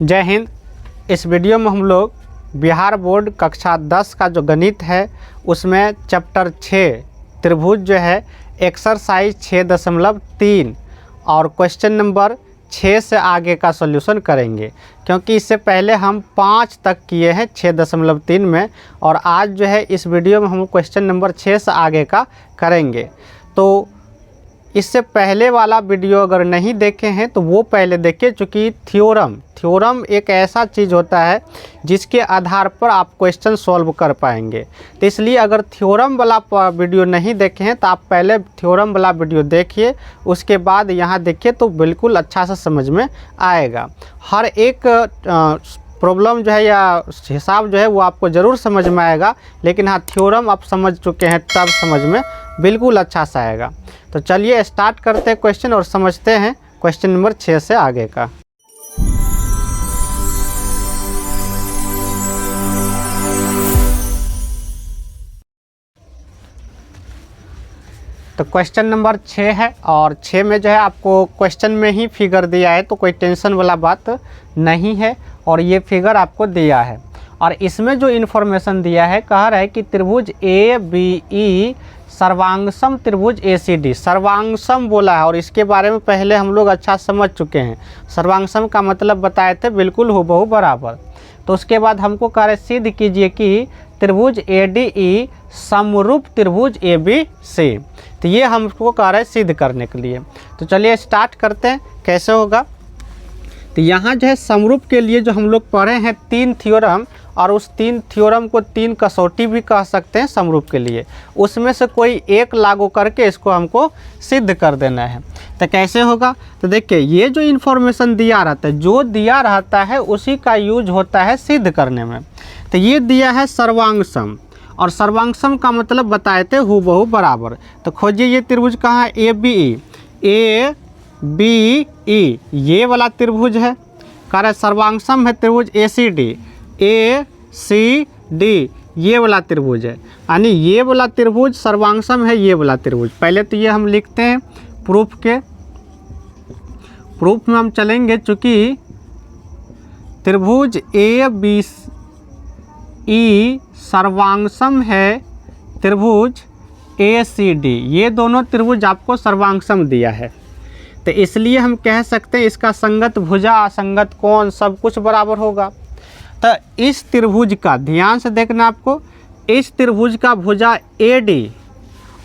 जय हिंद। इस वीडियो में हम लोग बिहार बोर्ड कक्षा 10 का जो गणित है उसमें चैप्टर 6 त्रिभुज जो है एक्सरसाइज 6.3 और क्वेश्चन नंबर 6 से आगे का सॉल्यूशन करेंगे, क्योंकि इससे पहले हम 5 तक किए हैं 6.3 में, और आज जो है इस वीडियो में हम क्वेश्चन नंबर 6 से आगे का करेंगे। तो इससे पहले वाला वीडियो अगर नहीं देखे हैं तो वो पहले देखें, चूँकि थ्योरम एक ऐसा चीज़ होता है जिसके आधार पर आप क्वेश्चन सॉल्व कर पाएंगे। तो इसलिए अगर थ्योरम वाला वीडियो नहीं देखे हैं तो आप पहले थ्योरम वाला वीडियो देखिए, उसके बाद यहाँ देखिए तो बिल्कुल अच्छा सा समझ में आएगा। हर एक प्रॉब्लम जो है या हिसाब जो है वो आपको ज़रूर समझ में आएगा, लेकिन हाँ थ्योरम आप समझ चुके हैं तब समझ में बिल्कुल अच्छा सा आएगा। तो चलिए स्टार्ट करते हैं क्वेश्चन और समझते हैं क्वेश्चन नंबर 6 से आगे का। तो क्वेश्चन नंबर 6 है और 6 में जो है आपको क्वेश्चन में ही फिगर दिया है, तो कोई टेंशन वाला बात नहीं है। और ये फिगर आपको दिया है और इसमें जो इन्फॉर्मेशन दिया है, कह रहा है कि त्रिभुज ए बी ई सर्वांगसम त्रिभुज ए सी डी। सर्वांगसम बोला है और इसके बारे में पहले हम लोग अच्छा समझ चुके हैं। सर्वांगसम का मतलब बताए थे, बिल्कुल हूबहू बराबर। तो उसके बाद हमको कह रहे सिद्ध कीजिए कि त्रिभुज ए डी ई समरूप त्रिभुज ए बी सी। तो ये हमको कह रहे सिद्ध करने के लिए। तो चलिए स्टार्ट करते हैं कैसे होगा। तो यहाँ जो है समरूप के लिए जो हम लोग पढ़े हैं 3 थ्योरम, और उस 3 थ्योरम को 3 कसौटी भी कह सकते हैं समरूप के लिए। उसमें से कोई एक लागू करके इसको हमको सिद्ध कर देना है। तो कैसे होगा, तो देखिए ये जो इन्फॉर्मेशन दिया रहता है, जो दिया रहता है उसी का यूज होता है सिद्ध करने में। तो ये दिया है सर्वांगसम, और सर्वांगसम का मतलब बताए थे हूबहू बराबर। तो खोजिए ये त्रिभुज कहाँ है, ए बी ई, ये वाला त्रिभुज है। कह रहे सर्वांगसम है त्रिभुज ए सी डी, ये वाला त्रिभुज है, यानी ये वाला त्रिभुज सर्वांगसम है ये वाला त्रिभुज। पहले तो ये हम लिखते हैं प्रूफ में हम चलेंगे, चूँकि त्रिभुज ए बी ई सर्वांगसम है त्रिभुज ए सी डी। ये दोनों त्रिभुज आपको सर्वांगसम दिया है, तो इसलिए हम कह सकते हैं इसका संगत भुजा असंगत कोण सब कुछ बराबर होगा। तो इस त्रिभुज का ध्यान से देखना आपको, इस त्रिभुज का भुजा ए डी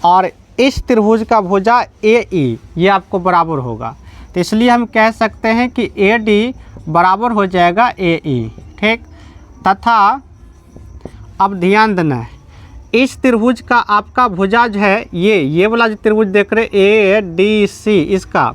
और इस त्रिभुज का भुजा ए ई, ये आपको बराबर होगा। तो इसलिए हम कह सकते हैं कि ए डी बराबर हो जाएगा ए ई, ठीक। तथा अब ध्यान देना है, इस त्रिभुज का आपका भुजा जो है ये वाला जो त्रिभुज देख रहे ए डी सी, इसका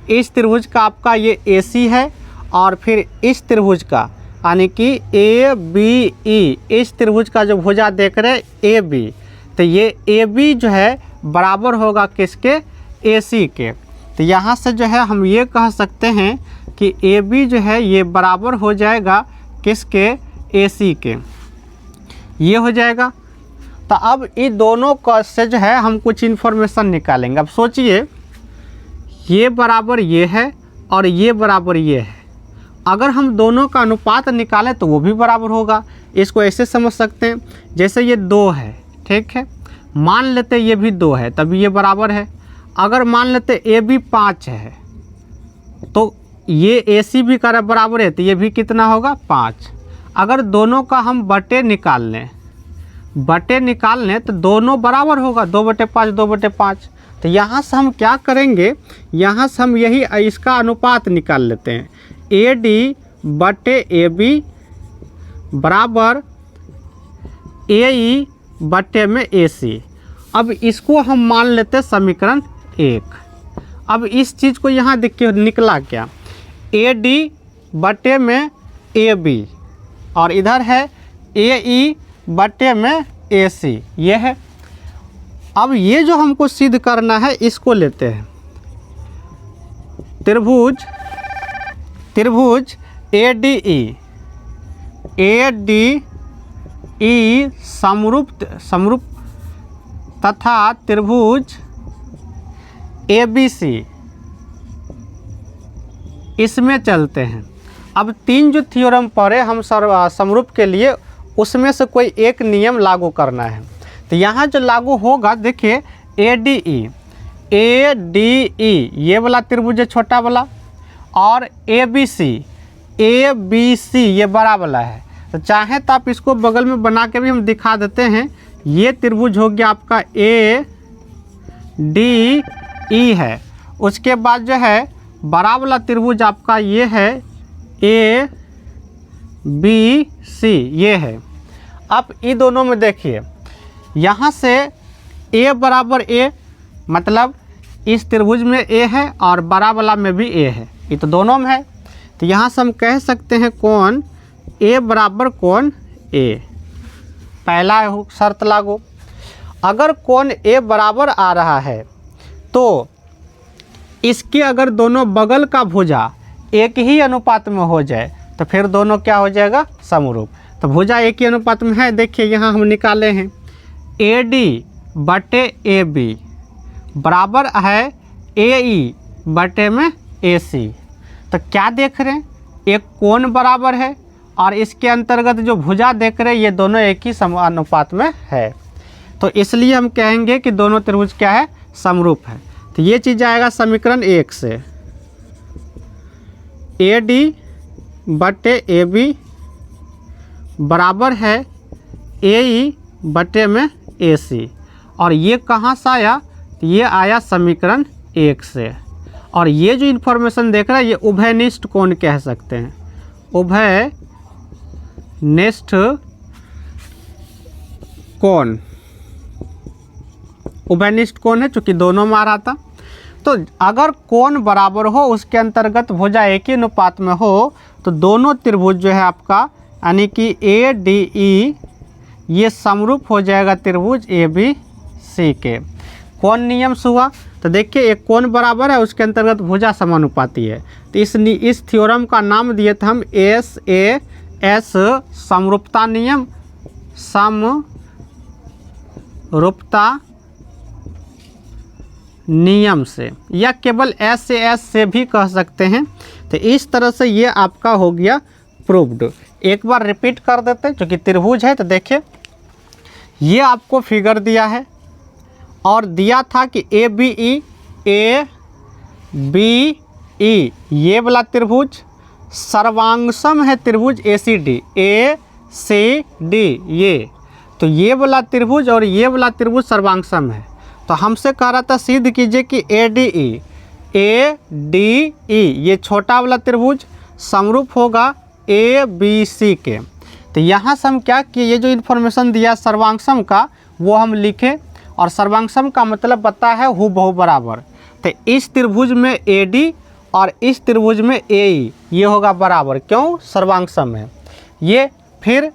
इस त्रिभुज का आपका ये ए सी है, और फिर इस त्रिभुज का यानी कि ए बी ई, इस त्रिभुज का जो भुजा देख रहे ए बी, तो ये ए बी जो है बराबर होगा किसके, ए सी के। तो यहाँ से जो है हम ये कह सकते हैं कि ए बी जो है ये बराबर हो जाएगा किसके, ए सी के, ये हो जाएगा। तो अब इन दोनों का से जो है हम कुछ इन्फॉर्मेशन निकालेंगे। अब सोचिए ये बराबर ये है और ये बराबर ये है, अगर हम दोनों का अनुपात निकालें तो वो भी बराबर होगा। इसको ऐसे समझ सकते हैं, जैसे ये 2 है, ठीक है, मान लेते ये भी 2 है तभी ये बराबर है। अगर मान लेते ए भी 5 है तो ये ए सी भी कर बराबर है, तो ये भी कितना होगा 5। अगर दोनों का हम बटे निकाल लें तो दोनों बराबर होगा, 2/5 2/5। तो यहाँ से हम क्या करेंगे, यहाँ से हम यही इसका अनुपात निकाल लेते हैं, ए डी बटे ए बी बराबर ए ई बटे में ए सी। अब इसको हम मान लेते हैं समीकरण 1। अब इस चीज़ को यहाँ देखिए निकला क्या, ए डी बटे में ए बी और इधर है ए ई बटे में ए सी, ये है। अब ये जो हमको सिद्ध करना है इसको लेते हैं त्रिभुज ए डी ई समरूप तथा त्रिभुज ए बी सी, इसमें चलते हैं। अब 3 जो थ्योरम पढ़े हम समरूप के लिए, उसमें से कोई एक नियम लागू करना है। तो यहाँ जो लागू होगा, देखिए ADE ये वाला त्रिभुज है छोटा वाला, और ABC ये बड़ा वाला है। तो चाहे तो आप इसको बगल में बना के भी हम दिखा देते हैं। ये त्रिभुज हो गया आपका ADE है। उसके बाद जो है बड़ा वाला त्रिभुज आपका ये है ABC, ये है। अब इन दोनों में देखिए, यहाँ से A बराबर A, मतलब इस त्रिभुज में A है और बड़ा वाला में भी A है, ये तो दोनों में है। तो यहाँ से हम कह सकते हैं कोण A बराबर कोण A। पहला शर्त लागू। अगर कोण A बराबर आ रहा है तो इसके अगर दोनों बगल का भुजा एक ही अनुपात में हो जाए तो फिर दोनों क्या हो जाएगा, समरूप। तो भुजा एक ही अनुपात में है। देखिए यहाँ हम निकाले हैं AD बटे AB बराबर है AE बटे में AC। तो क्या देख रहे हैं, एक कोण बराबर है और इसके अंतर्गत जो भुजा देख रहे हैं ये दोनों एक ही समानुपात में है। तो इसलिए हम कहेंगे कि दोनों त्रिभुज क्या है, समरूप है। तो ये चीज़ आएगा समीकरण 1 से, AD बटे AB बराबर है AE बटे में AC। और ये कहाँ से आया, तो ये आया समीकरण 1 से। और ये जो इन्फॉर्मेशन देख रहे हैं ये उभयनिष्ठ कोण कह सकते हैं, उभयनिष्ठ कोण। उभयनिष्ठ कोण है चूँकि दोनों में आ रहा था। तो अगर कोण बराबर हो, उसके अंतर्गत भुजा एक ही अनुपात में हो, तो दोनों त्रिभुज जो है आपका यानी कि ADE ये समरूप हो जाएगा त्रिभुज ABC के। कौन नियम से हुआ, तो देखिए एक कोण बराबर है, उसके अंतर्गत भुजा समानुपाती है। तो इस थ्योरम का नाम दिए थे हम SAS समरूपता नियम, समरूपता नियम से, या केवल SAS से भी कह सकते हैं। तो इस तरह से ये आपका हो गया प्रूव्ड। एक बार रिपीट कर देते हैं क्योंकि त्रिभुज है। तो देखिए ये आपको फिगर दिया है और दिया था कि ABE ये वाला त्रिभुज सर्वांगसम है त्रिभुज ACD ये। तो ये वाला त्रिभुज और ये वाला त्रिभुज सर्वांगसम है। तो हमसे कह रहा था सिद्ध कीजिए कि ADE ये छोटा वाला त्रिभुज समरूप होगा ABC के। तो यहाँ से हम क्या किए, ये जो इन्फॉर्मेशन दिया सर्वांगसम का वो हम लिखे, और सर्वांगसम का मतलब पता है हूबहू बराबर। तो इस त्रिभुज में AD और इस त्रिभुज में AE ये होगा बराबर, क्यों, सर्वांगसम है ये। फिर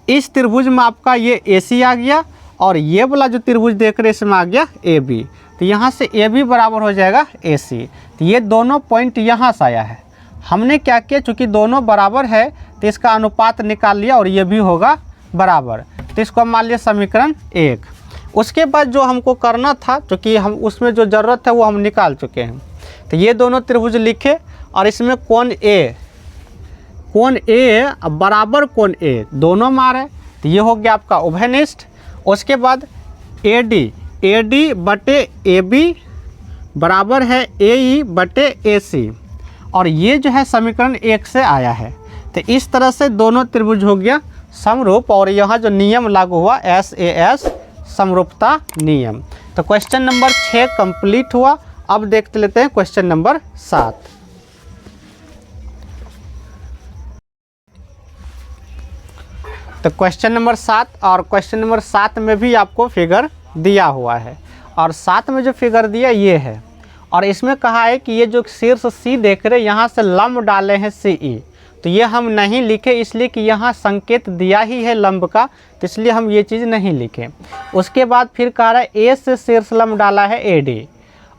इस त्रिभुज में आपका ये AC आ गया और ये वाला जो त्रिभुज देख रहे हैं इसमें आ गया AB। तो यहाँ से AB बराबर हो जाएगा AC। तो ये दोनों पॉइंट यहाँ से आया है। हमने क्या किया, चूँकि दोनों बराबर है तो इसका अनुपात निकाल लिया और ये भी होगा बराबर। तो इसको हम मान लिया समीकरण 1। उसके बाद जो हमको करना था, क्योंकि हम उसमें जो ज़रूरत है वो हम निकाल चुके हैं। तो ये दोनों त्रिभुज लिखे और इसमें कोण A बराबर कोण A दोनों मारे। तो ये हो गया आपका उभयनिष्ठ। उसके बाद AD बटे AB बराबर है AE बटे AC, और ये जो है समीकरण 1 से आया है। तो इस तरह से दोनों त्रिभुज हो गया समरूप। और यहाँ जो नियम लागू हुआ SAS समरूपता नियम। तो क्वेश्चन नंबर 6 कंप्लीट हुआ। अब देखते लेते हैं क्वेश्चन नंबर 7। तो क्वेश्चन नंबर 7, और क्वेश्चन नंबर 7 में भी आपको फिगर दिया हुआ है, और 7 में जो फिगर दिया ये है। और इसमें कहा है कि ये जो शीर्ष C देख रहे हैं यहाँ से लंब डाले हैं CE। तो ये हम नहीं लिखे इसलिए कि यहाँ संकेत दिया ही है लंब का, तो इसलिए हम ये चीज़ नहीं लिखे। उसके बाद फिर कह रहा है A से शीर्ष लंब डाला है AD,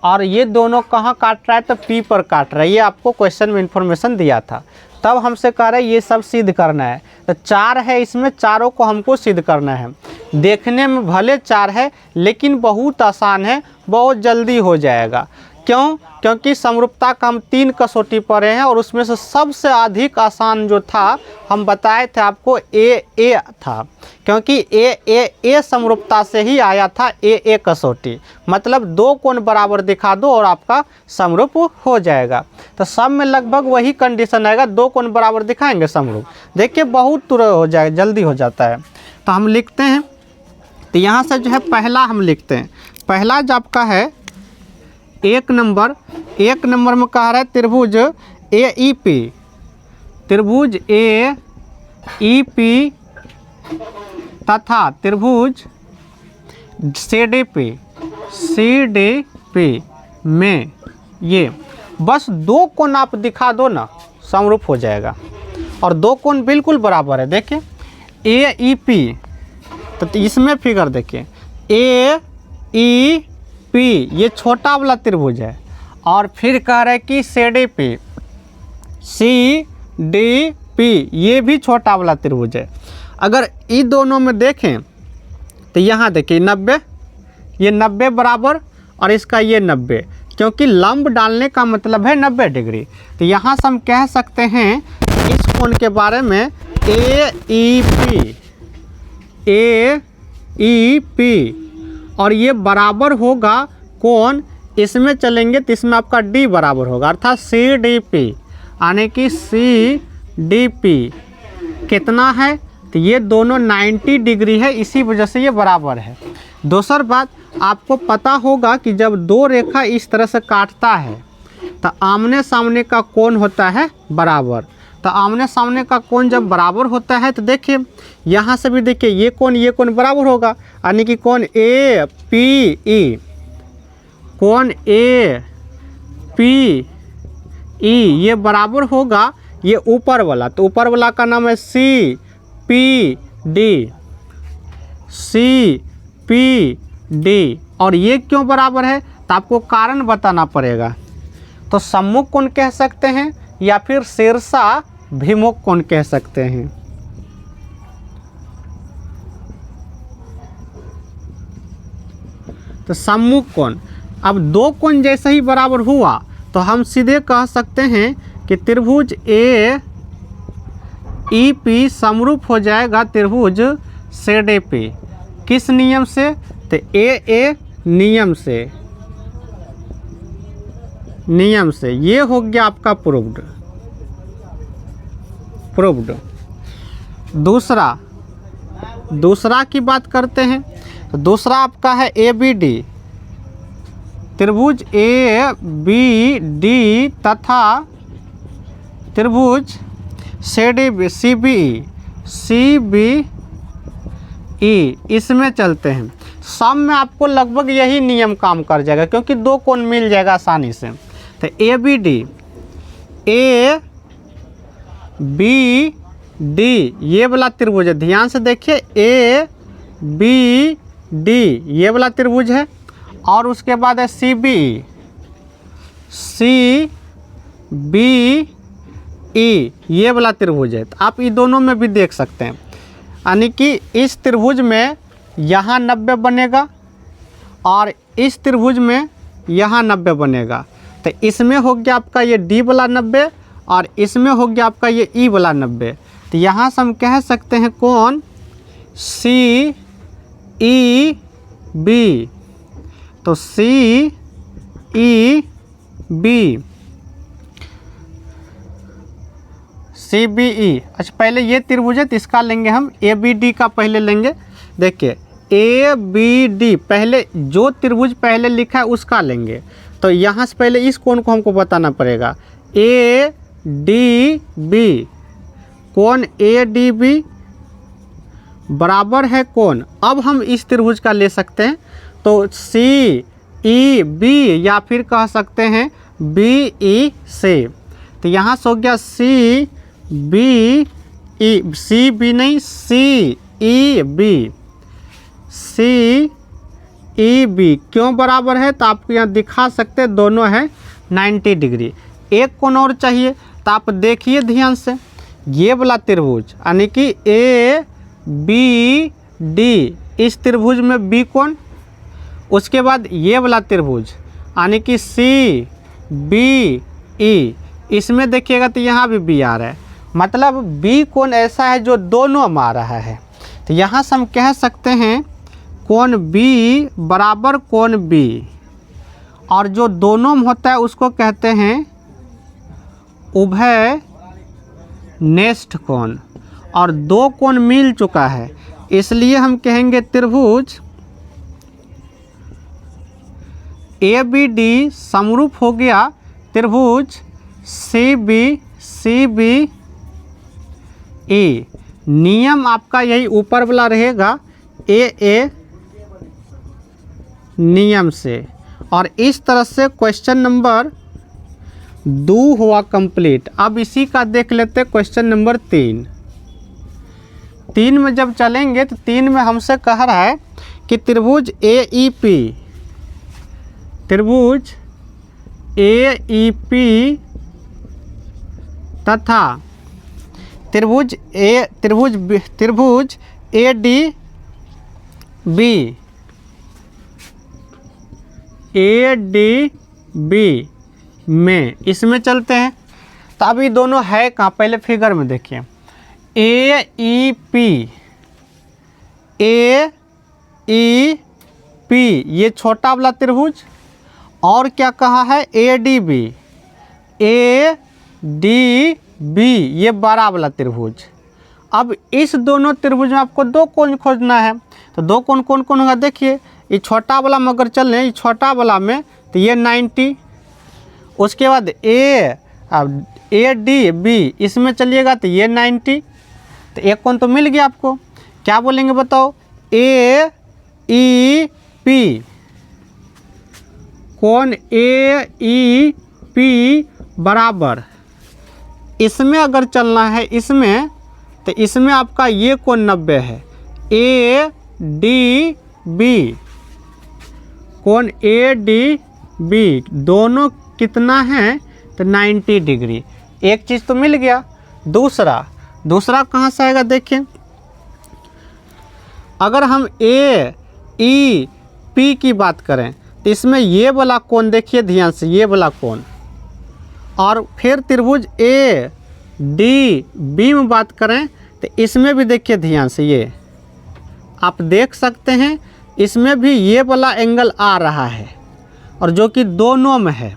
और ये दोनों कहाँ काट रहा है, तो P पर काट रहा है। ये आपको क्वेश्चन में इन्फॉर्मेशन दिया था। तब हमसे कह रहा है ये सब सिद्ध करना है। तो 4 है इसमें, चारों को हमको सिद्ध करना है। देखने में भले 4 है लेकिन बहुत आसान है, बहुत जल्दी हो जाएगा। क्यों? क्योंकि समरूपता का हम 3 कसौटी पढ़े हैं और उसमें से सबसे अधिक आसान जो था हम बताए थे आपको ए था, क्योंकि ए समरूपता से ही आया था ए कसौटी। मतलब 2 कोण बराबर दिखा दो और आपका समरूप हो जाएगा। तो सब में लगभग वही कंडीशन आएगा, 2 कोण बराबर दिखाएंगे समरूप। देखिए बहुत तुरंत हो जाए, जल्दी हो जाता है। तो हम लिखते हैं, तो यहाँ से जो है पहला हम लिखते हैं। पहला जो आपका है 1 नंबर में कह रहा है त्रिभुज AEP, त्रिभुज AEP तथा त्रिभुज CDP में ये बस 2 कोण आप दिखा दो ना, समरूप हो जाएगा। और 2 कोण बिल्कुल बराबर है। देखिए AEP, तो इसमें फिगर देखिए AEP ये छोटा वाला त्रिभुज है, और फिर कह रहा है कि CDP ये भी छोटा वाला त्रिभुज है। अगर इन दोनों में देखें तो यहाँ देखिए 90, ये 90 बराबर और इसका ये 90, क्योंकि लंब डालने का मतलब है 90 डिग्री। तो यहाँ से हम कह सकते हैं इस कोण के बारे में AEP और ये बराबर होगा कोण, इसमें चलेंगे तो इसमें आपका D बराबर होगा, अर्थात CDP, यानी कि CDP कितना है? तो ये दोनों 90 डिग्री है, इसी वजह से ये बराबर है। दूसरी बात, आपको पता होगा कि जब 2 रेखा इस तरह से काटता है तो आमने सामने का कोण होता है बराबर। तो आमने सामने का कोण जब बराबर होता है तो देखिए यहाँ से भी देखिए ये कोण बराबर होगा, यानी कि कोण APE, कोण APE ये बराबर होगा ये ऊपर वाला। तो ऊपर वाला का नाम है CPD। और ये क्यों बराबर है तो आपको कारण बताना पड़ेगा। तो सम्मुख कोण कह सकते हैं या फिर शीर्षाभिमुख कोण कह सकते हैं। तो सम्मुख कोण, अब 2 कोण जैसे ही बराबर हुआ तो हम सीधे कह सकते हैं कि त्रिभुज AEP समरूप हो जाएगा त्रिभुज CDP। किस नियम से? तो AA नियम से ये हो गया आपका प्रूव्ड। दूसरा की बात करते हैं। तो दूसरा आपका है ABD, त्रिभुज ABD तथा त्रिभुज CBE, इसमें चलते हैं। सब में आपको लगभग यही नियम काम कर जाएगा, क्योंकि 2 कोण मिल जाएगा आसानी से। तो ABD ये वाला त्रिभुज है, ध्यान से देखिए ABD ये वाला त्रिभुज है, और उसके बाद है CBE ये वाला त्रिभुज है। तो आप ये दोनों में भी देख सकते हैं, यानी कि इस त्रिभुज में यहाँ 90 बनेगा और इस त्रिभुज में यहाँ 90 बनेगा। तो इसमें हो गया आपका ये D वाला 90 और इसमें हो गया आपका ये E वाला 90। तो यहाँ से हम कह सकते हैं कोण CEB। तो CBE। अच्छा, पहले ये त्रिभुज है तो इसका लेंगे हम ABD का पहले लेंगे। देखिए ABD पहले जो त्रिभुज पहले लिखा है उसका लेंगे। तो यहाँ से पहले इस कोण को हमको बताना पड़ेगा। ADB, कोण ADB बराबर है कोण, अब हम इस त्रिभुज का ले सकते हैं। तो CEB या फिर कह सकते हैं BE से। तो यहाँ से हो गया CB नहीं CEB क्यों बराबर है? तो आपको यहाँ दिखा सकते हैं दोनों है 90 डिग्री। एक कोण और चाहिए तो आप देखिए ध्यान से, ये वाला त्रिभुज यानी कि ABD, इस त्रिभुज में B कोण, उसके बाद ये वाला त्रिभुज यानी कि सी बी ई, इसमें देखिएगा तो यहाँ भी बी आ रहा है, मतलब बी कोण ऐसा है जो दोनों में आ रहा है। तो यहाँ से हम कह सकते हैं कोण बी बराबर कोण बी, और जो दोनों में होता है उसको कहते हैं उभय नेष्ठ कोण, और दो कोण मिल चुका है इसलिए हम कहेंगे त्रिभुज ए बी डी समरूप हो गया त्रिभुज सी बी ए। नियम आपका यही ऊपर वाला रहेगा ए नियम से, और इस तरह से क्वेश्चन नंबर 2 हुआ कंप्लीट। अब इसी का देख लेते क्वेश्चन नंबर 3 में जब चलेंगे तो 3 में हमसे कह रहा है कि त्रिभुज ए ई पी तथा त्रिभुज ए डी बी में, इसमें चलते हैं। तो अभी दोनों है कहाँ, पहले फिगर में देखिए ए ई पी ये छोटा वाला त्रिभुज, और क्या कहा है ए डी बी ये बड़ा वाला त्रिभुज। अब इस दोनों त्रिभुज में आपको दो कोण खोजना है, तो दो कोण कौन कौन होगा देखिए, ये छोटा वाला में अगर चल रहे हैं, छोटा वाला में तो ये 90, उसके बाद ए डी बी इसमें चलिएगा तो ये 90, तो एक कोण तो मिल गया आपको। क्या बोलेंगे बताओ, ए ई पी कोण ए ई पी बराबर, इसमें अगर चलना है इसमें तो इसमें आपका ये कोण 90 है, ए डी बी कोण ए डी बी दोनों कितना है तो 90 डिग्री। एक चीज़ तो मिल गया। दूसरा कहाँ से आएगा देखिए, अगर हम ए ई पी की बात करें तो इसमें ये वाला कोण देखिए ध्यान से, ये वाला कोण, और फिर त्रिभुज ए डी बी में बात करें तो इसमें भी देखिए ध्यान से, ये आप देख सकते हैं इसमें भी ये वाला एंगल आ रहा है, और जो कि दोनों में है।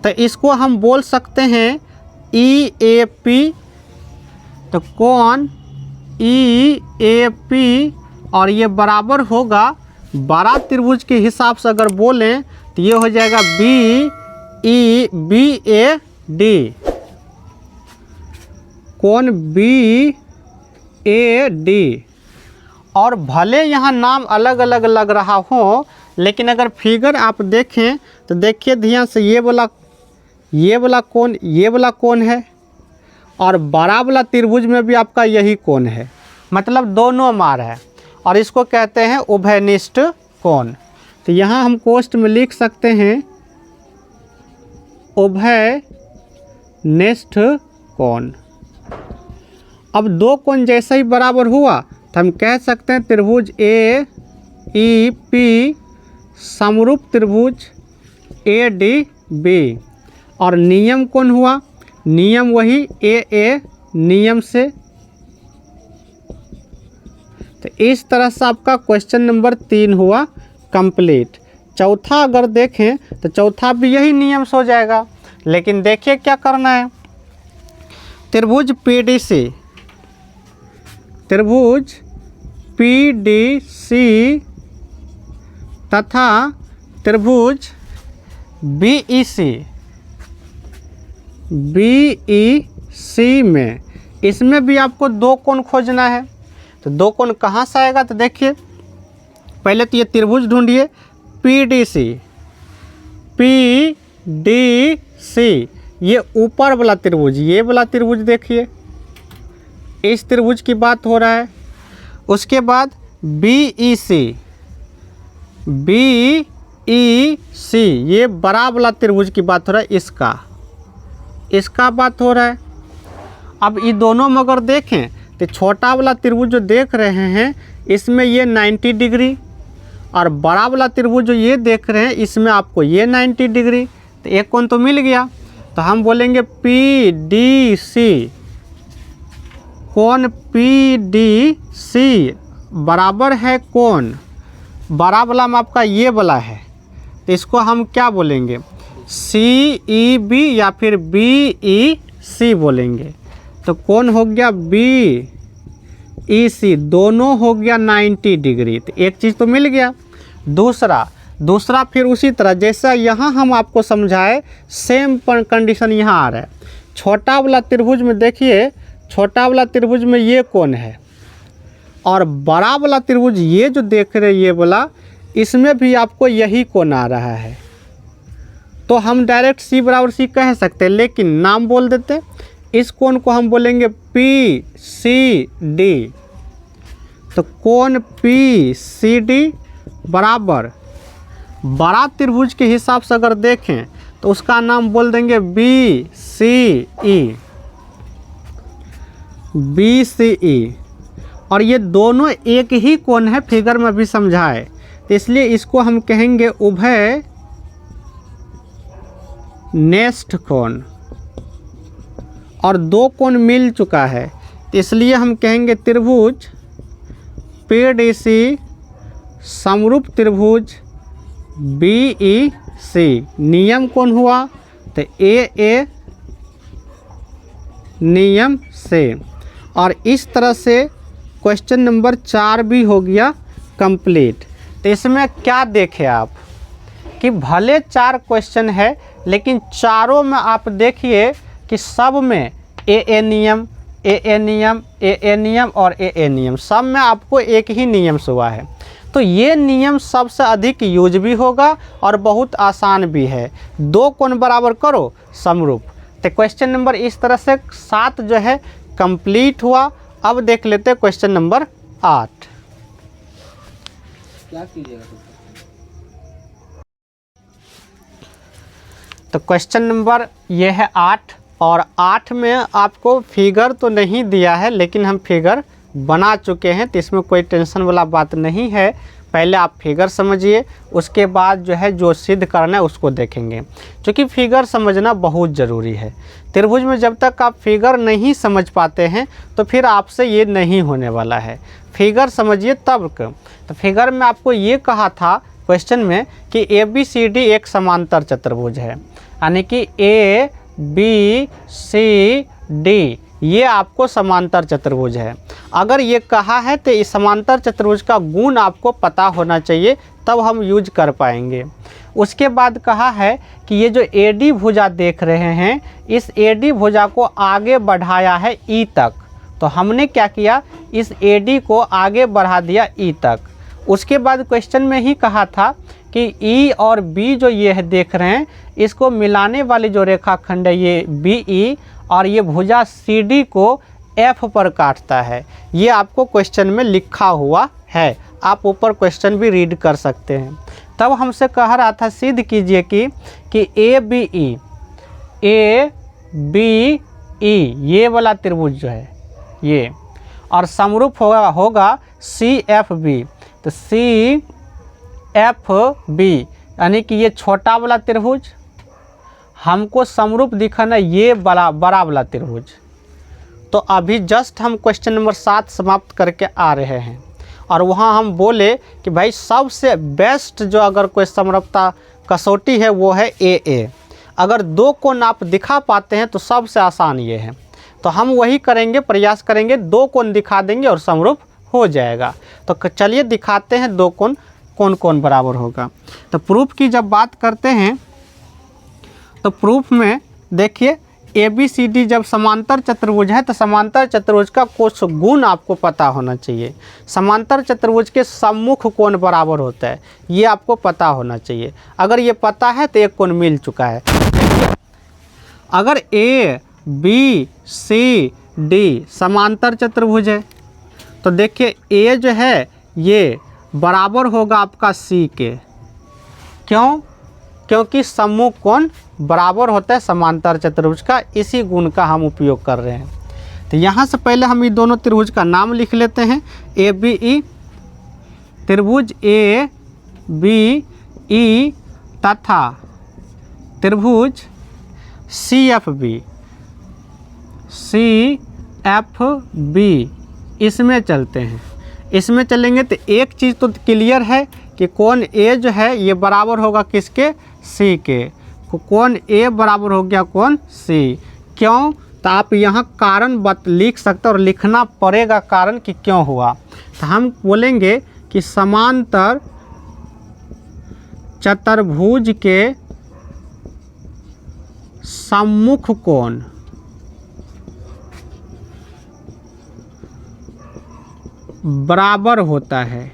तो इसको हम बोल सकते हैं ई ए पी, तो कोण ई ए पी, और ये बराबर होगा बड़ा त्रिभुज के हिसाब से अगर बोलें तो ये हो जाएगा बी ए डी, कोण बी ए डी। और भले यहाँ नाम अलग अलग लग रहा हो, लेकिन अगर फिगर आप देखें तो देखिए ध्यान से, ये वाला कोण है, और बड़ा वाला त्रिभुज में भी आपका यही कोण है, मतलब दोनों मार है, और इसको कहते हैं उभयनिष्ठ कोण। तो यहाँ हम कोष्ठ में लिख सकते हैं उभयनिष्ठ कोण। अब दो कोण जैसे ही बराबर हुआ तो हम कह सकते हैं त्रिभुज ए ई पी समरूप त्रिभुज ए डी बी, और नियम कौन हुआ, नियम वही ए नियम से। तो इस तरह से आपका क्वेश्चन नंबर 3 हुआ कंप्लीट। चौथा अगर देखें तो चौथा भी यही नियम से हो जाएगा, लेकिन देखिए क्या करना है, त्रिभुज पीडीसी तथा त्रिभुज बीईसी में, इसमें भी आपको दो कोण खोजना है। तो दो कोण कहाँ से आएगा, तो देखिए पहले तो ये त्रिभुज ढूंढिए पीडीसी, ये ऊपर वाला त्रिभुज, ये वाला त्रिभुज देखिए, इस त्रिभुज की बात हो रहा है। उसके बाद बीईसी, ये बड़ा वाला त्रिभुज की बात हो रहा है, इसका बात हो रहा है। अब ये दोनों में अगर देखें तो छोटा वाला त्रिभुज जो देख रहे हैं इसमें ये 90 डिग्री, और बड़ा वाला त्रिभुज जो ये देख रहे हैं इसमें आपको ये 90 डिग्री, तो एक कोण तो मिल गया। तो हम बोलेंगे PDC, कोण PDC बराबर है कोण बड़ा वाला में आपका ये वाला है, तो इसको हम क्या बोलेंगे CEB या फिर BEC बोलेंगे। तो कोण हो गया BEC, दोनों हो गया 90 डिग्री, तो एक चीज़ तो मिल गया। दूसरा फिर उसी तरह जैसा यहाँ हम आपको समझाए सेम कंडीशन यहाँ आ रहा है। छोटा वाला त्रिभुज में देखिए, छोटा वाला त्रिभुज में ये कोण है और बड़ा वाला त्रिभुज ये जो देख रहे हैं ये वाला, इसमें भी आपको यही कोण आ रहा है। तो हम डायरेक्ट C बराबर C कह सकते हैं, लेकिन नाम बोल देते। इस कोण को हम बोलेंगे PCD। तो कोण PCD बराबर बड़ा त्रिभुज के हिसाब से अगर देखें तो उसका नाम बोल देंगे BCE। और ये दोनों एक ही कोण है, फिगर में भी समझाए, तो इसलिए इसको हम कहेंगे उभय नेस्ट कोण। और दो कोण मिल चुका है, तो इसलिए हम कहेंगे त्रिभुज PDC समरूप त्रिभुज BEC। नियम कौन हुआ, तो AA नियम से। और इस तरह से क्वेश्चन नंबर 4 भी हो गया कंप्लीट। तो इसमें क्या देखें आप कि भले 4 क्वेश्चन है, लेकिन चारों में आप देखिए कि सब में AA नियम, AA नियम, AA नियम और AA नियम, सब में आपको एक ही नियम से हुआ है। तो ये नियम सबसे अधिक यूज भी होगा और बहुत आसान भी है। दो कोण बराबर करो समरूप। तो क्वेश्चन नंबर इस तरह से 7 जो है कंप्लीट हुआ। अब देख लेते हैं क्वेश्चन नंबर 8। क्या कीजिएगा तो क्वेश्चन नंबर ये है 8, और 8 में आपको फिगर तो नहीं दिया है, लेकिन हम फिगर बना चुके हैं, तो इसमें कोई टेंशन वाला बात नहीं है। पहले आप फिगर समझिए, उसके बाद जो है जो सिद्ध करना है उसको देखेंगे, क्योंकि फिगर समझना बहुत ज़रूरी है। त्रिभुज में जब तक आप फिगर नहीं समझ पाते हैं तो फिर आपसे ये नहीं होने वाला है। फिगर समझिए तब। तो फिगर में आपको ये कहा था क्वेश्चन में कि ABCD एक समांतर चतुर्भुज है, यानी कि ABCD ये आपको समांतर चतुर्भुज है। अगर ये कहा है तो इस समांतर चतुर्भुज का गुण आपको पता होना चाहिए, तब हम यूज कर पाएंगे। उसके बाद कहा है कि ये जो AD भुजा देख रहे हैं, इस AD भुजा को आगे बढ़ाया है E तक। तो हमने क्या किया, इस AD को आगे बढ़ा दिया E तक। उसके बाद क्वेश्चन में ही कहा था कि E और B जो ये है देख रहे हैं, इसको मिलाने वाली जो रेखाखंड है ये BE, और ये भुजा CD को F पर काटता है। ये आपको क्वेश्चन में लिखा हुआ है, आप ऊपर क्वेश्चन भी रीड कर सकते हैं। तब हमसे कह रहा था सिद्ध कीजिए कि ABE ये वाला त्रिभुज जो है ये, और समरूप होगा CFB। तो CFB यानी कि ये छोटा वाला त्रिभुज, हमको समरूप दिखाना ये बड़ा वाला त्रिभुज। तो अभी जस्ट हम क्वेश्चन नंबर 7 समाप्त करके आ रहे हैं, और वहाँ हम बोले कि भाई सबसे बेस्ट जो अगर कोई समरूपता कसौटी है वो है AA। अगर दो कोण आप दिखा पाते हैं तो सबसे आसान ये है। तो हम वही करेंगे, प्रयास करेंगे, दो कोण दिखा देंगे और समरूप हो जाएगा। तो चलिए दिखाते हैं दो कोण कौन कौन बराबर होगा। तो प्रूफ की जब बात करते हैं तो प्रूफ में देखिए ABCD जब समांतर चतुर्भुज है तो समांतर चतुर्भुज का कुछ गुण आपको पता होना चाहिए। समांतर चतुर्भुज के सम्मुख कोण बराबर होता है, ये आपको पता होना चाहिए। अगर ये पता है तो एक कोण मिल चुका है। अगर ABCD समांतर चतुर्भुज है तो देखिए A जो है ये बराबर होगा आपका C के। क्यों? क्योंकि सम्मुख कोण बराबर होता है समांतर चतुर्भुज का, इसी गुण का हम उपयोग कर रहे हैं। तो यहाँ से पहले हम ये दोनों त्रिभुज का नाम लिख लेते हैं। ABE त्रिभुज ABE तथा त्रिभुज CFB इसमें चलते हैं। इसमें चलेंगे तो एक चीज़ तो क्लियर है कि कोण A जो है ये बराबर होगा किसके, C के। कोण A बराबर हो गया कोण C। क्यों, तो आप यहाँ कारण लिख सकते हो और लिखना पड़ेगा कारण कि क्यों हुआ। तो हम बोलेंगे कि समांतर चतुर्भुज के सम्मुख कोण बराबर होता है।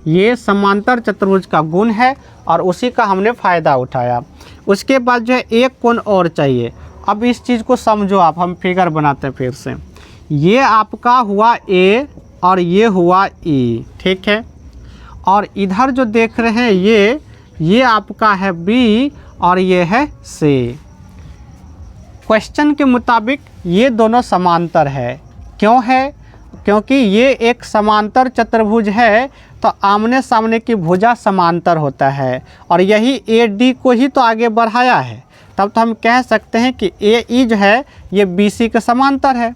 ये समांतर चतुर्भुज का गुण है और उसी का हमने फ़ायदा उठाया। उसके बाद जो है एक कोण और चाहिए। अब इस चीज़ को समझो आप, हम फिगर बनाते हैं फिर से। ये आपका हुआ A और ये हुआ E, ठीक है। और इधर जो देख रहे हैं ये आपका है B और ये है C। क्वेश्चन के मुताबिक ये दोनों समांतर है। क्यों है, क्योंकि ये एक समांतर चतुर्भुज है तो आमने सामने की भुजा समांतर होता है और यही AD को ही तो आगे बढ़ाया है। तब तो हम कह सकते हैं कि AE जो है ये BC के समांतर है,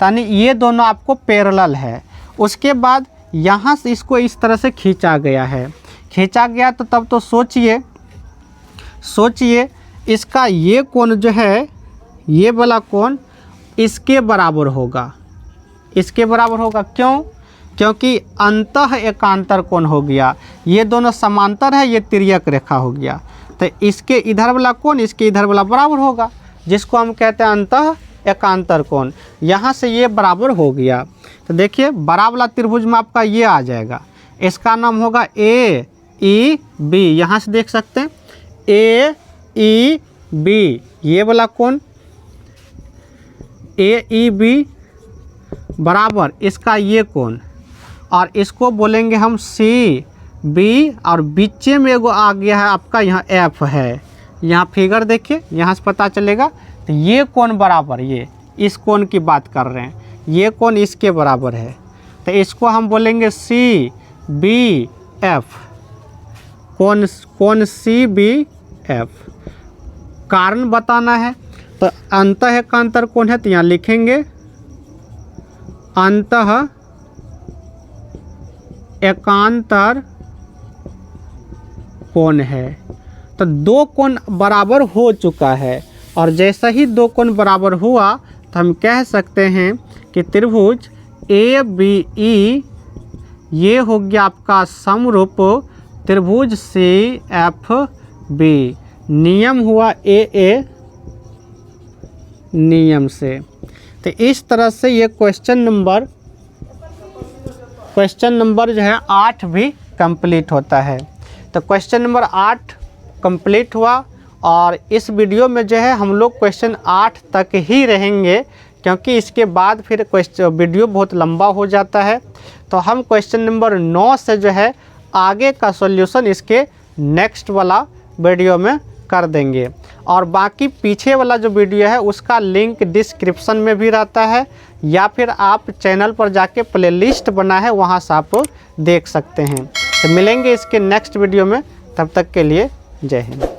यानी ये दोनों आपको पैरेलल है। उसके बाद यहाँ से इसको इस तरह से खींचा गया है। खींचा गया तो तब तो सोचिए इसका ये कोण जो है, ये वाला कोण इसके बराबर होगा। इसके बराबर होगा क्यों, क्योंकि अंतः एकांतर कोण हो गया। ये दोनों समांतर है, ये तिर्यक रेखा हो गया। तो इसके इधर वाला कोण इसके इधर वाला बराबर होगा, जिसको हम कहते हैं अंतः एकांतर कोण। यहाँ से ये बराबर हो गया। तो देखिए बड़ा वाला त्रिभुज में आपका ये आ जाएगा, इसका नाम होगा AEB। यहाँ से देख सकते हैं AEB, ये वाला कोण AEB बराबर इसका ये कोण, और इसको बोलेंगे हम CB, और बीच में एगो आ गया है आपका यहाँ F है। यहाँ फिगर देखिए, यहाँ से पता चलेगा। तो ये कोण बराबर, ये इस कोण की बात कर रहे हैं, ये कोण इसके बराबर है। तो इसको हम बोलेंगे CBF, कोण CBF। कारण बताना है तो अंतः एकांतर कोण है, तो यहाँ लिखेंगे अंतः एकांतर कोण है। तो दो कोण बराबर हो चुका है, और जैसा ही दो कोण बराबर हुआ तो हम कह सकते हैं कि त्रिभुज ABE ये हो गया आपका समरूप त्रिभुज CFB। नियम हुआ AA नियम से। तो इस तरह से ये क्वेश्चन नंबर जो है 8 भी कंप्लीट होता है। तो क्वेश्चन नंबर 8 कंप्लीट हुआ, और इस वीडियो में जो है हम लोग क्वेश्चन 8 तक ही रहेंगे, क्योंकि इसके बाद फिर वीडियो बहुत लंबा हो जाता है। तो हम क्वेश्चन नंबर 9 से जो है आगे का सॉल्यूशन इसके नेक्स्ट वाला वीडियो में कर देंगे, और बाकी पीछे वाला जो वीडियो है उसका लिंक डिस्क्रिप्शन में भी रहता है, या फिर आप चैनल पर जाके प्लेलिस्ट बना है वहाँ से आप देख सकते हैं। तो मिलेंगे इसके नेक्स्ट वीडियो में, तब तक के लिए जय हिंद।